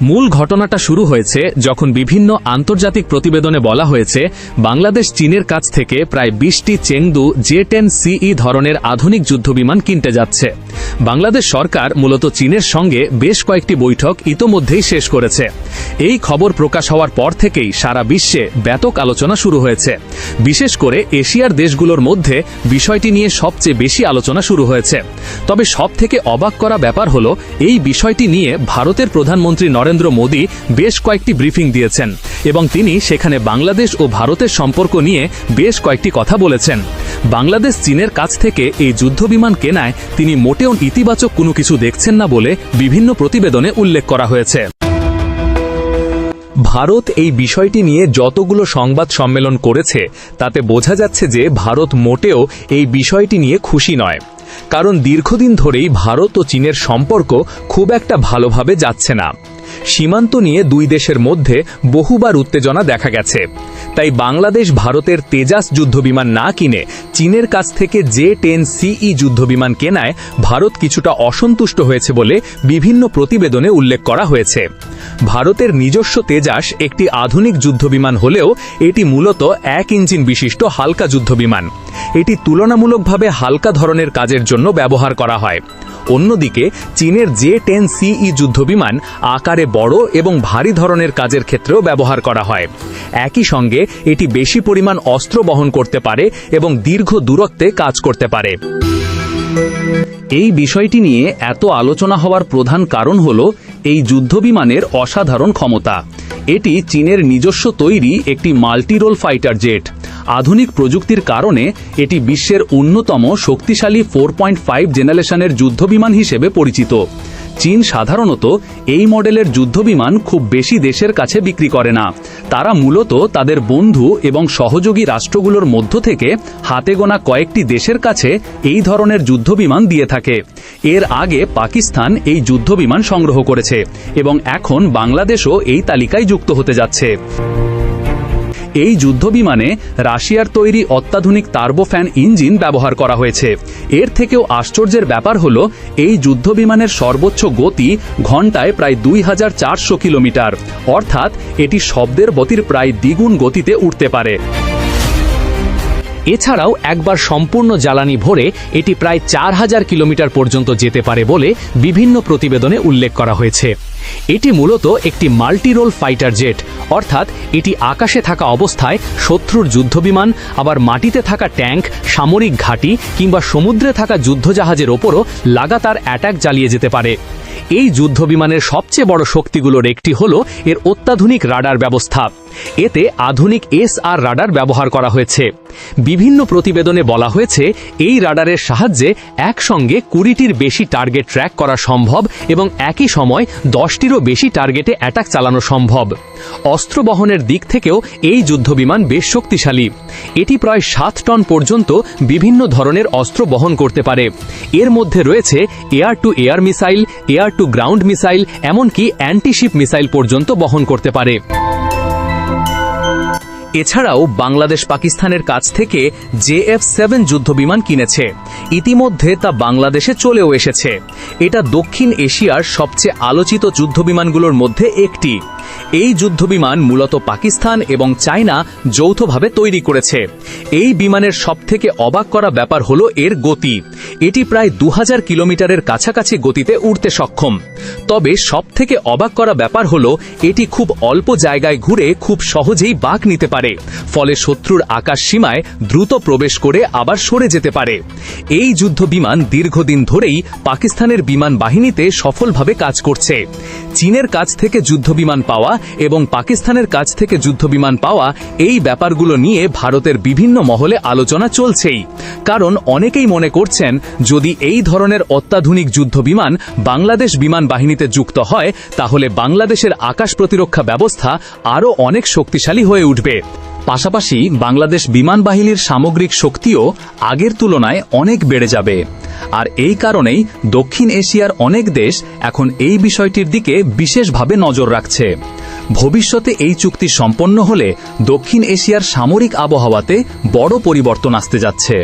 মূল ঘটনাটা শুরু হয়েছে যখন বিভিন্ন আন্তর্জাতিক প্রতিবেদনে বলা হয়েছে বাংলাদেশ চীনের কাছ থেকে প্রায় 20টি চেংদু J-10CE ধরনের আধুনিক যুদ্ধবিমান কিনতে যাচ্ছে। বাংলাদেশ সরকার মূলত চীনের সঙ্গে বেশ কয়েকটি বৈঠক ইতোমধ্যেই শেষ করেছে। এই খবর প্রকাশ হওয়ার পর থেকেই সারা বিশ্বে ব্যাপক আলোচনা শুরু হয়েছে। বিশেষ করে এশিয়ার দেশগুলোর মধ্যে বিষয়টি নিয়ে সবচেয়ে বেশি আলোচনা শুরু হয়েছে। তবে সবথেকে অবাক করা ব্যাপার হল এই বিষয়টি নিয়ে ভারতের প্রধানমন্ত্রী নরেন্দ্র মোদী বেশ কয়েকটি ব্রিফিং দিয়েছেন এবং তিনি সেখানে বাংলাদেশ ও ভারতের সম্পর্ক নিয়ে বেশ কয়েকটি কথা বলেছেন। বাংলাদেশ চীনের কাছ থেকে এই যুদ্ধবিমান কেনায় তিনি মোটেও ইতিবাচক কোনো কিছু দেখছেন না বলে বিভিন্ন প্রতিবেদনে উল্লেখ করা হয়েছে। ভারত এই বিষয়টি নিয়ে যতগুলো সংবাদ সম্মেলন করেছে তাতে বোঝা যাচ্ছে যে ভারত মোটেও এই বিষয়টি নিয়ে খুশি নয়। কারণ দীর্ঘদিন ধরেই ভারত ও চীনের সম্পর্ক খুব একটা ভালোভাবে যাচ্ছে না। সীমান্ত নিয়ে দুই দেশের মধ্যে বহুবার উত্তেজনা দেখা গেছে। তাই বাংলাদেশ ভারতের তেজাস যুদ্ধবিমান না কিনে চীনের কাছ থেকে J-10CE যুদ্ধবিমান কেনায় ভারত কিছুটা অসন্তুষ্ট হয়েছে বলে বিভিন্ন প্রতিবেদনে উল্লেখ করা হয়েছে। ভারতের নিজস্ব তেজাস একটি আধুনিক যুদ্ধবিমান হলেও এটি মূলত 1 ইঞ্জিন বিশিষ্ট হালকা যুদ্ধবিমান। এটি তুলনামূলকভাবে হালকা ধরনের কাজের জন্য ব্যবহার করা হয়। অন্যদিকে চীনের J-10CE যুদ্ধবিমান আকারে বড় এবং ভারী ধরনের কাজের ক্ষেত্রেও ব্যবহার করা হয়। একই সঙ্গে এটি বেশি পরিমাণ অস্ত্র বহন করতে পারে এবং দীর্ঘ দূরত্বে কাজ করতে পারে। এই বিষয়টি নিয়ে এত আলোচনা হওয়ার প্রধান কারণ হল এই যুদ্ধবিমানের অসাধারণ ক্ষমতা। এটি চীনের নিজস্ব তৈরি একটি মাল্টিরোল ফাইটার জেট। আধুনিক প্রযুক্তির কারণে এটি বিশ্বের অন্যতম শক্তিশালী 4.5 জেনারেশনের যুদ্ধবিমান হিসেবে পরিচিত। চীন সাধারণত এই মডেলের যুদ্ধবিমান খুব বেশি দেশের কাছে বিক্রি করে না। তারা মূলত তাদের বন্ধু এবং সহযোগী রাষ্ট্রগুলোর মধ্য থেকে হাতে গোনা কয়েকটি দেশের কাছে এই ধরনের যুদ্ধবিমান দিয়ে থাকে। এর আগে পাকিস্তান এই যুদ্ধবিমান সংগ্রহ করেছে এবং এখন বাংলাদেশও এই তালিকায় যুক্ত হতে যাচ্ছে। এই যুদ্ধবিমানে রাশিয়ার তৈরি অত্যাধুনিক টার্বোফ্যান ইঞ্জিন ব্যবহার করা হয়েছে। এর থেকেও আশ্চর্যের ব্যাপার হল এই যুদ্ধবিমানের সর্বোচ্চ গতি ঘণ্টায় প্রায় 2400 কিলোমিটার, অর্থাৎ এটি শব্দের গতির প্রায় দ্বিগুণ গতিতে উঠতে পারে। এছাড়াও একবার সম্পূর্ণ জ্বালানি ভরে এটি প্রায় 4000 কিলোমিটার পর্যন্ত যেতে পারে বলে বিভিন্ন প্রতিবেদনে উল্লেখ করা হয়েছে। এটি মূলত একটি মাল্টিরোল ফাইটার জেট, অর্থাৎ এটি আকাশে থাকা অবস্থায় শত্রুর যুদ্ধবিমান, আবার মাটিতে থাকা ট্যাঙ্ক, সামরিক ঘাঁটি কিংবা সমুদ্রে থাকা যুদ্ধজাহাজের ওপরও লাগাতার অ্যাটাক চালিয়ে যেতে পারে। এই যুদ্ধবিমানের সবচেয়ে বড় শক্তিগুলোর একটি হল এর অত্যাধুনিক রাডার ব্যবস্থা। এতে আধুনিক SR রাডার ব্যবহার করা হয়েছে। বিভিন্ন প্রতিবেদনে বলা হয়েছে এই রাডারের সাহায্যে একসঙ্গে 20টির বেশি টার্গেট ট্র্যাক করা সম্ভব এবং একই সময় 10টিরও বেশি টার্গেটে অ্যাটাক চালানো সম্ভব। অস্ত্র বহনের দিক থেকেও এই যুদ্ধবিমান বেশ শক্তিশালী। এটি প্রায় 7 টন পর্যন্ত বিভিন্ন ধরনের অস্ত্র বহন করতে পারে। এর মধ্যে রয়েছে air to air missile, air to ground missile, এমনকি অ্যান্টিশিপ মিসাইল পর্যন্ত বহন করতে পারে। এছাড়াও বাংলাদেশ পাকিস্তানের কাছ থেকে JF-7 যুদ্ধবিমান কিনেছে। ইতিমধ্যে তা বাংলাদেশে চলেও এসেছে। এটা দক্ষিণ এশিয়ার সবচেয়ে আলোচিত যুদ্ধবিমানগুলোর মধ্যে একটি। এই যুদ্ধবিমান মূলত পাকিস্তান এবং চায়না যৌথভাবে তৈরি করেছে। এই বিমানের সবথেকে অবাক করা ব্যাপার হল এর গতি। এটি প্রায় 2000 কিলোমিটারের কাছাকাছি গতিতে উড়তে সক্ষম। তবে সবথেকে অবাক করা ব্যাপার হল এটি খুব অল্প জায়গায় ঘুরে খুব সহজেই বাঁক নিতে পারে, ফলে শত্রুর আকাশ সীমায় দ্রুত প্রবেশ করে আবার সরে যেতে পারে। এই যুদ্ধবিমান দীর্ঘদিন ধরেই পাকিস্তানের বিমান বাহিনীতে সফলভাবে কাজ করছে। চীনের কাছ থেকে যুদ্ধবিমান পাওয়া এবং পাকিস্তানের কাছ থেকে যুদ্ধবিমান পাওয়া এই ব্যাপারগুলো নিয়ে ভারতের বিভিন্ন মহলে আলোচনা চলছেই। কারণ অনেকেই মনে করছেন যদি এই ধরনের অত্যাধুনিক যুদ্ধবিমান বাংলাদেশ বিমান বাহিনীতে যুক্ত হয় তাহলে বাংলাদেশের আকাশ প্রতিরক্ষা ব্যবস্থা আরও অনেক শক্তিশালী হয়ে উঠবে। পাশাপাশি বাংলাদেশ বিমান বাহিনীর সামগ্রিক শক্তিও আগের তুলনায় অনেক বেড়ে যাবে। আর এই কারণেই দক্ষিণ এশিয়ার অনেক দেশ এখন এই বিষয়টির দিকে বিশেষভাবে নজর রাখছে। ভবিষ্যতে এই চুক্তি সম্পন্ন হলে দক্ষিণ এশিয়ার সামরিক আবহাওয়াতে বড় পরিবর্তন আসতে যাচ্ছে।